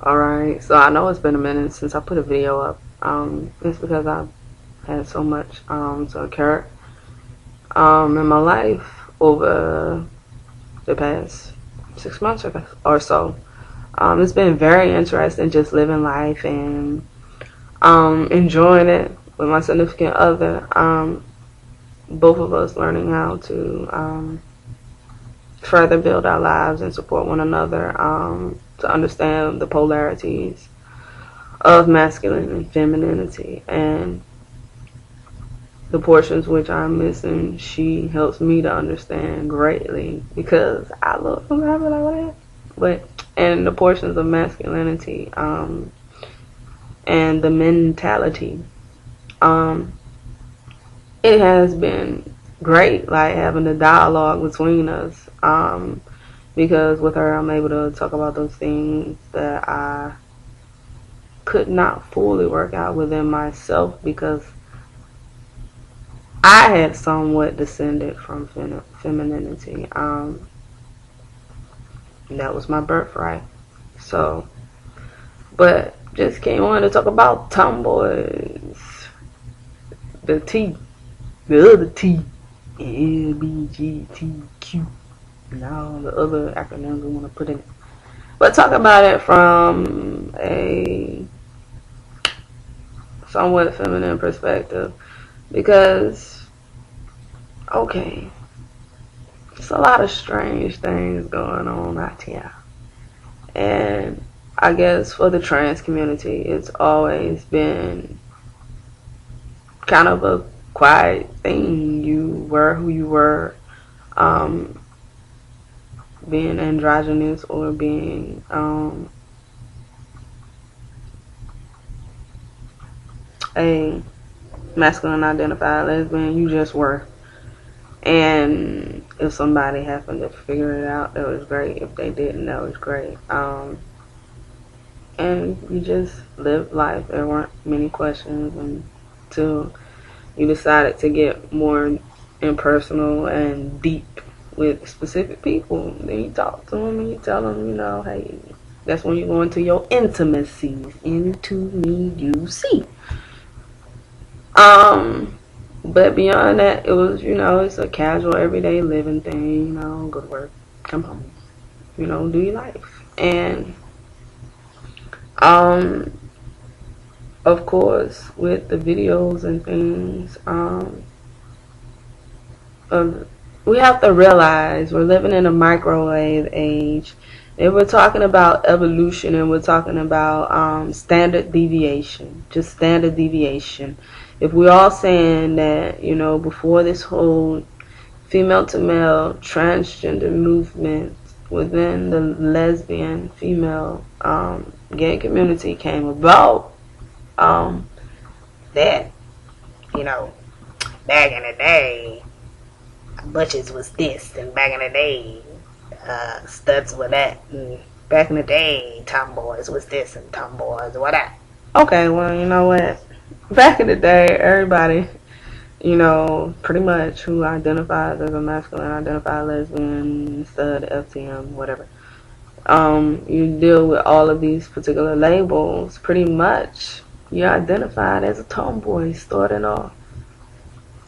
Alright, so I know it's been a minute since I put a video up. It's because I've had so much to occur in my life over the past 6 months or so. It's been very interesting just living life and enjoying it with my significant other. Both of us learning how to further build our lives and support one another, to understand the polarities of masculine and femininity, and the portions which I'm missing, she helps me to understand greatly, because I look from her like, what? But and the portions of masculinity, and the mentality, it has been great, like having a dialogue between us, because with her I'm able to talk about those things that I could not fully work out within myself, because I had somewhat descended from femininity. That was my birthright. So, but just came on to talk about tomboys. The T, the other T, LBGTQ, and all the other acronyms we want to put in it. But talk about it from a somewhat feminine perspective, because, okay, there's a lot of strange things going on out here. And I guess for the trans community, it's always been kind of a quiet thing. You were who you were, being androgynous or being a masculine identified lesbian, you just were. And if somebody happened to figure it out, that was great. If they didn't, that was great. And you just lived life. There weren't many questions until you decided to get more impersonal and deep with specific people. Then you talk to them and you tell them, you know, hey, that's when you go into your intimacies. Into me, you see. But beyond that, it was, you know, it's a casual, everyday living thing. You know, go to work, come home, you know, do your life. And of course, with the videos and things, we have to realize we're living in a microwave age. And we're talking about evolution, and we're talking about standard deviation, just standard deviation. If we're all saying that, you know, before this whole female to male transgender movement within the lesbian, female, gay community came about, that, you know, back in the day, butches was this, and back in the day, studs were that, and back in the day, tomboys was this, and tomboys were that. Okay, well, you know what? Back in the day, everybody, you know, pretty much who identifies as a masculine, identified lesbian, stud, FTM, whatever, you deal with all of these particular labels. Pretty much, you're identified as a tomboy starting off.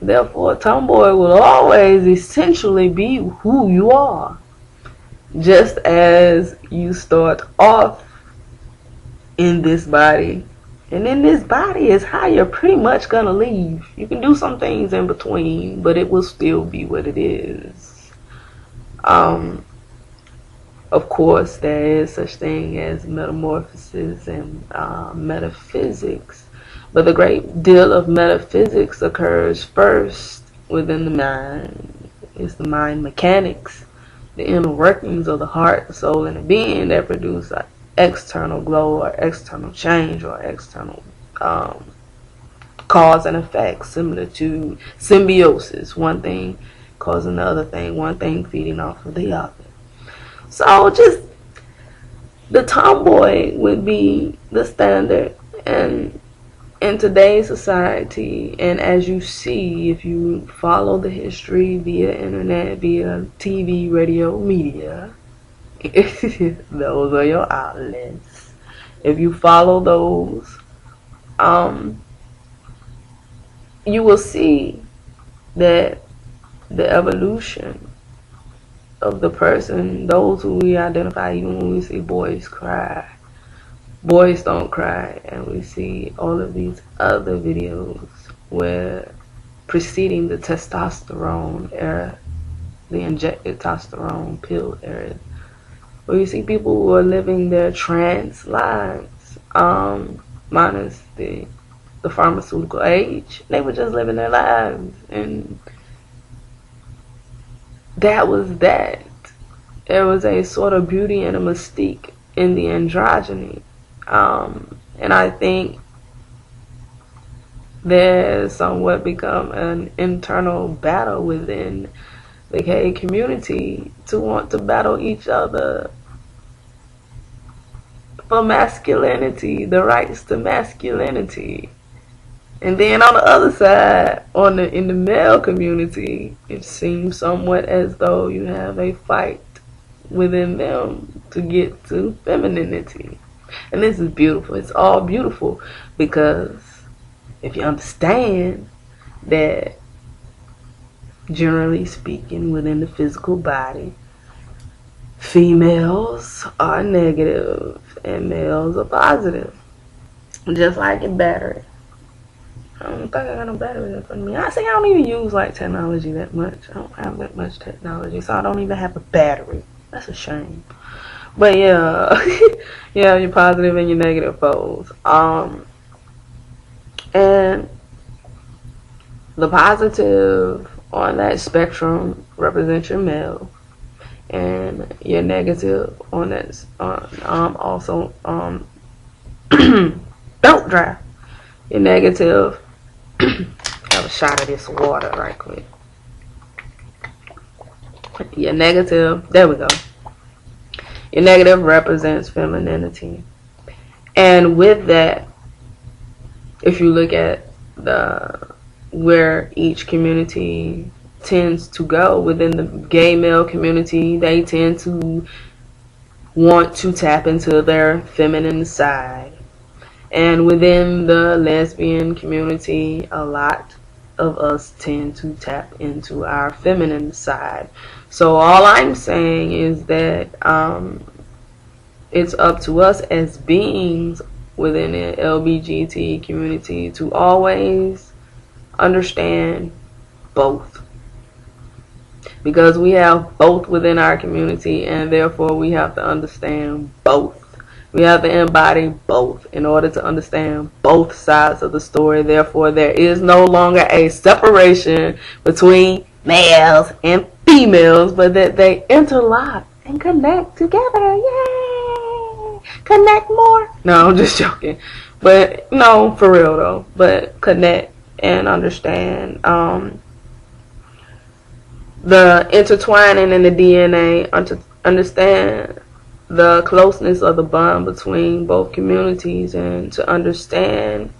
Therefore, a tomboy will always essentially be who you are. Just as you start off in this body, and in this body is how you're pretty much gonna leave. You can do some things in between, but it will still be what it is. Of course, there is such thing as metamorphosis and metaphysics, but the great deal of metaphysics occurs first within the mind. It's the mind mechanics, the inner workings of the heart, the soul, and the being that produce an external glow or external change or external cause and effect, similar to symbiosis. One thing causing the other thing, one thing feeding off of the other. So just the tomboy would be the standard, and in today's society, and as you see, if you follow the history via internet, via TV, radio, media, those are your outlets. If you follow those, you will see that the evolution of the person, those who we identify, even when we see boys cry, boys don't cry, and we see all of these other videos where preceding the testosterone era, the injected testosterone pill era, where you see people who are living their trans lives, minus the pharmaceutical age. They were just living their lives, and that was that. There was a sort of beauty and a mystique in the androgyny, and I think there's somewhat become an internal battle within the gay community to want to battle each other for masculinity, the rights to masculinity. And then on the other side, in the male community, it seems somewhat as though you have a fight within them to get to femininity. And this is beautiful. It's all beautiful, because if you understand that, generally speaking, within the physical body, females are negative and males are positive. Just like a battery. I don't think I got no batteries in front of me. I don't even use like technology that much. I don't have that much technology, so I don't even have a battery. That's a shame. But yeah, yeah, your positive and your negative poles. And the positive on that spectrum represents your male, and your negative on that also belt dry. Your negative. Have a shot of this water right quick. Your negative. There we go. Your negative represents femininity, and with that, if you look at where each community tends to go within the gay male community, they tend to want to tap into their feminine side. And within the lesbian community, a lot of us tend to tap into our feminine side. So all I'm saying is that it's up to us as beings within the LBGTQ community to always understand both, because we have both within our community, and therefore we have to understand both. We have to embody both in order to understand both sides of the story. Therefore, there is no longer a separation between males and females, but that they interlock and connect together. Yay! Connect more. No, I'm just joking. But no, for real though. But connect and understand the intertwining in the DNA, understand the closeness of the bond between both communities, and to understand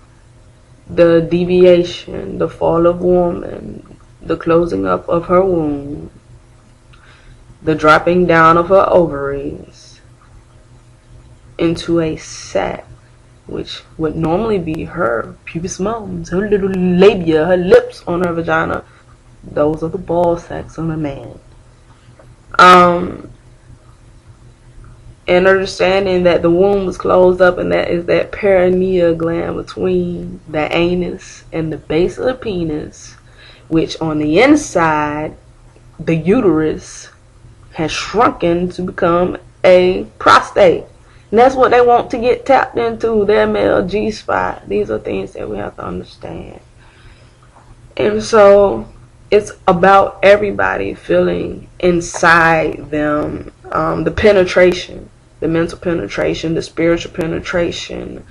the deviation, the fall of woman, the closing up of her womb, the dropping down of her ovaries into a sac, which would normally be her pubis mons, her little labia, her lips on her vagina. Those are the ball sacks on a man. And understanding that the womb was closed up, and that is that perineal gland between the anus and the base of the penis, which on the inside, the uterus has shrunken to become a prostate. And that's what they want to get tapped into, their male G-spot. These are things that we have to understand. And so it's about everybody feeling inside them the penetration, the mental penetration, the spiritual penetration,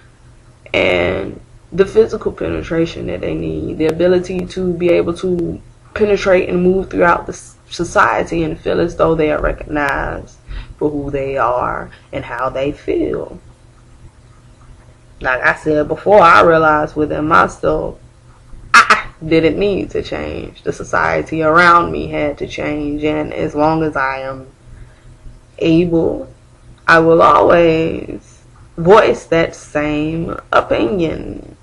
and the physical penetration that they need. The ability to be able to penetrate and move throughout the society and feel as though they are recognized for who they are and how they feel. Like I said before, I realized within myself I didn't need to change. The society around me had to change, and as long as I am able, I will always voice that same opinion.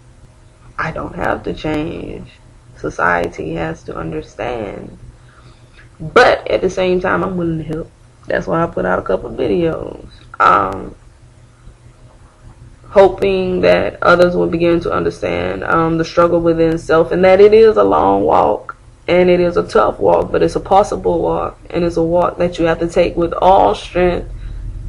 I don't have to change. Society has to understand. But at the same time, I'm willing to help. That's why I put out a couple videos. Hoping that others will begin to understand the struggle within self, and that it is a long walk, and it is a tough walk, but it's a possible walk, and it's a walk that you have to take with all strength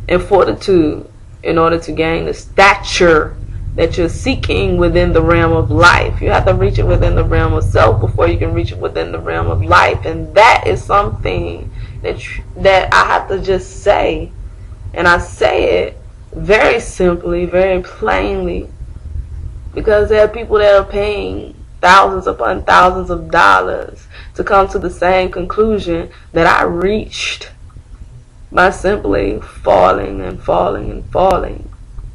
and fortitude in order to gain the stature that you're seeking within the realm of life. You have to reach it within the realm of self before you can reach it within the realm of life, and that is something that I have to just say, and I say it very simply, very plainly, because there are people that are paying thousands upon thousands of dollars to come to the same conclusion that I reached by simply falling and falling and falling.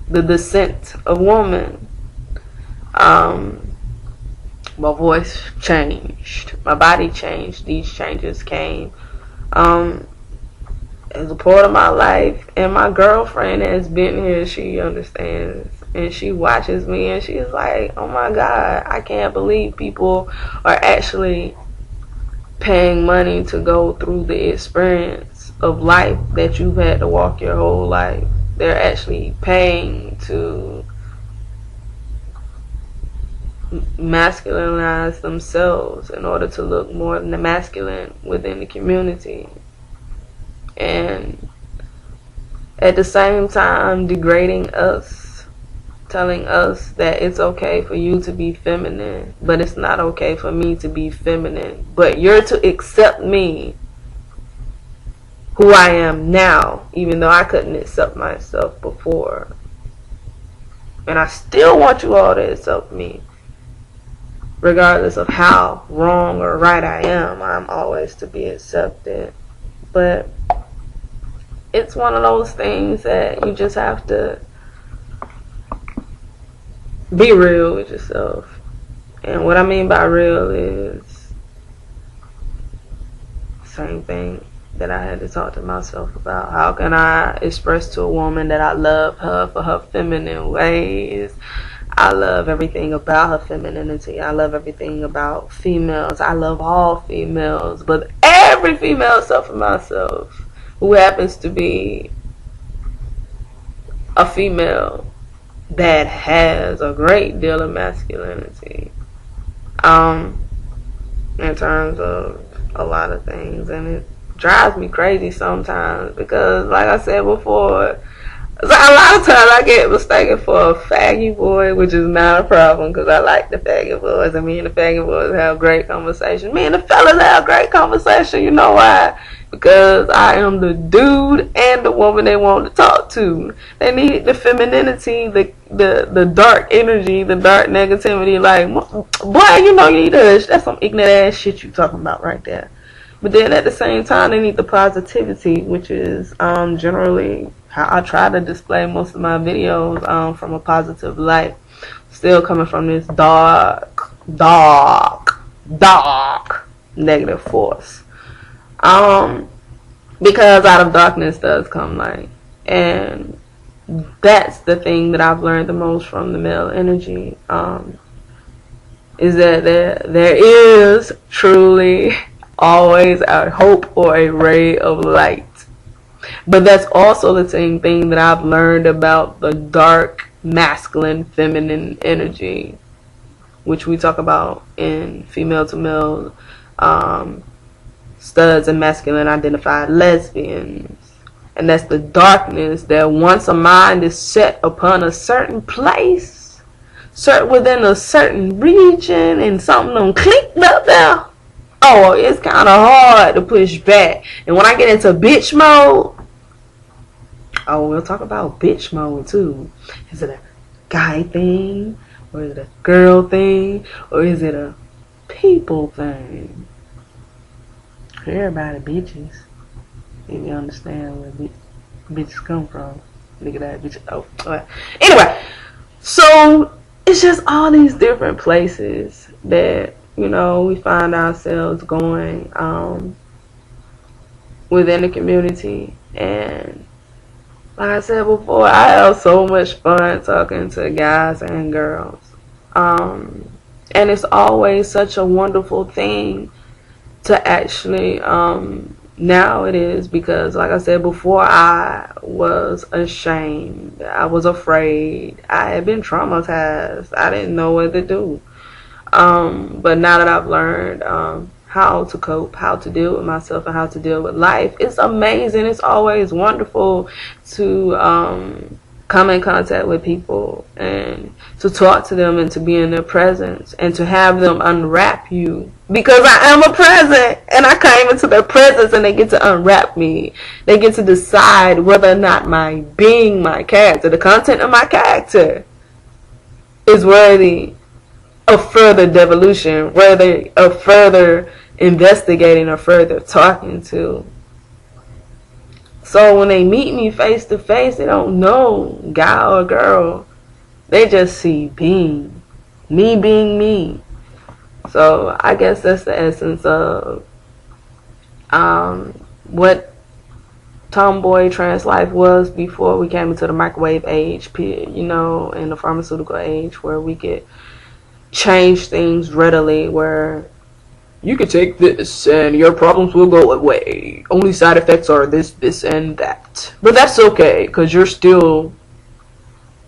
The descent of woman. My voice changed. My body changed. These changes came as a part of my life, and my girlfriend has been here. She understands, and she watches me, and she's like, oh my God, I can't believe people are actually paying money to go through the experience of life that you've had to walk your whole life. They're actually paying to masculinize themselves in order to look more masculine within the community, and at the same time degrading us, telling us that it's okay for you to be feminine, but it's not okay for me to be feminine, but you're to accept me who I am now, even though I couldn't accept myself before. And I still want you all to accept me, regardless of how wrong or right I am. I'm always to be accepted. But it's one of those things that you just have to be real with yourself. And what I mean by real is the same thing that I had to talk to myself about. How can I express to a woman that I love her for her feminine ways? I love everything about her femininity. I love everything about females. I love all females, but every female except for myself, who happens to be a female that has a great deal of masculinity in terms of a lot of things. And it drives me crazy sometimes because, like I said before, so a lot of times I get mistaken for a faggy boy, which is not a problem because I like the faggy boys, and me and the faggy boys have great conversation. Me and the fellas have great conversation. You know why? Because I am the dude and the woman they want to talk to. They need the femininity, the dark energy, the dark negativity. Like, boy, you know you need to hush. That's some ignorant ass shit you talking about right there. But then at the same time, they need the positivity, which is generally how I try to display most of my videos from a positive light. Still coming from this dark negative force. Because out of darkness does come light. And that's the thing that I've learned the most from the male energy. Is that there is truly always a hope or a ray of light. But that's also the same thing that I've learned about the dark masculine feminine energy, which we talk about in female to male studs and masculine identified lesbians. And that's the darkness that once a mind is set upon a certain place, within a certain region, and something done clicked up there, oh, it's kind of hard to push back. And when I get into bitch mode, oh, we'll talk about bitch mode too. Is it a guy thing? Or is it a girl thing? Or is it a people thing? Everybody bitches. If you understand where bitches come from. Look at that bitch. Oh, right. Anyway, so it's just all these different places that, you know, we find ourselves going within the community. And Like I said before, I have so much fun talking to guys and girls. And it's always such a wonderful thing to actually, now it is, because like I said before, I was ashamed. I was afraid. I had been traumatized. I didn't know what to do. But now that I've learned how to cope, how to deal with myself, and how to deal with life, it's amazing. It's always wonderful to come in contact with people and to talk to them and to be in their presence and to have them unwrap you, because I am a present and I came into their presence and they get to unwrap me. They get to decide whether or not my being, my character, the content of my character is worthy of further devolution, worthy of further investigating or further talking to. So when they meet me face to face, they don't know guy or girl. They just see me being me. So I guess that's the essence of what tomboy trans life was before we came into the microwave age, you know, in the pharmaceutical age, where we could change things readily, where you can take this and your problems will go away. Only side effects are this, this, and that. But that's okay, because you're still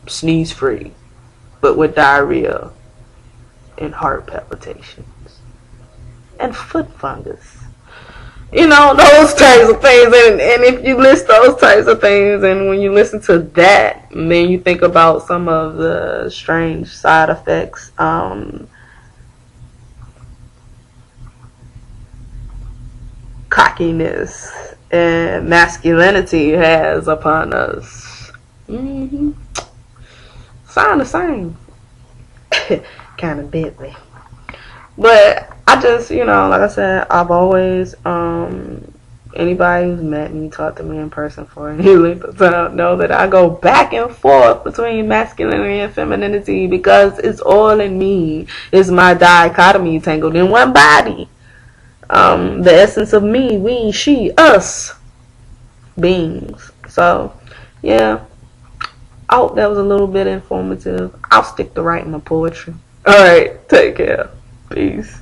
sneeze free, but with diarrhea and heart palpitations and foot fungus. You know, those types of things. And if you list those types of things, and when you listen to that, and then you think about some of the strange side effects cockiness and masculinity has upon us. Sound the same. Kind of bitly. But I just, you know, like I said, I've always, anybody who's met me, talked to me in person for any length of time, know that I go back and forth between masculinity and femininity, because it's all in me. It's my dichotomy tangled in one body. The essence of me, we, she, us beings. So, yeah. I hope that was a little bit informative. I'll stick to writing my poetry. Alright, take care. Peace.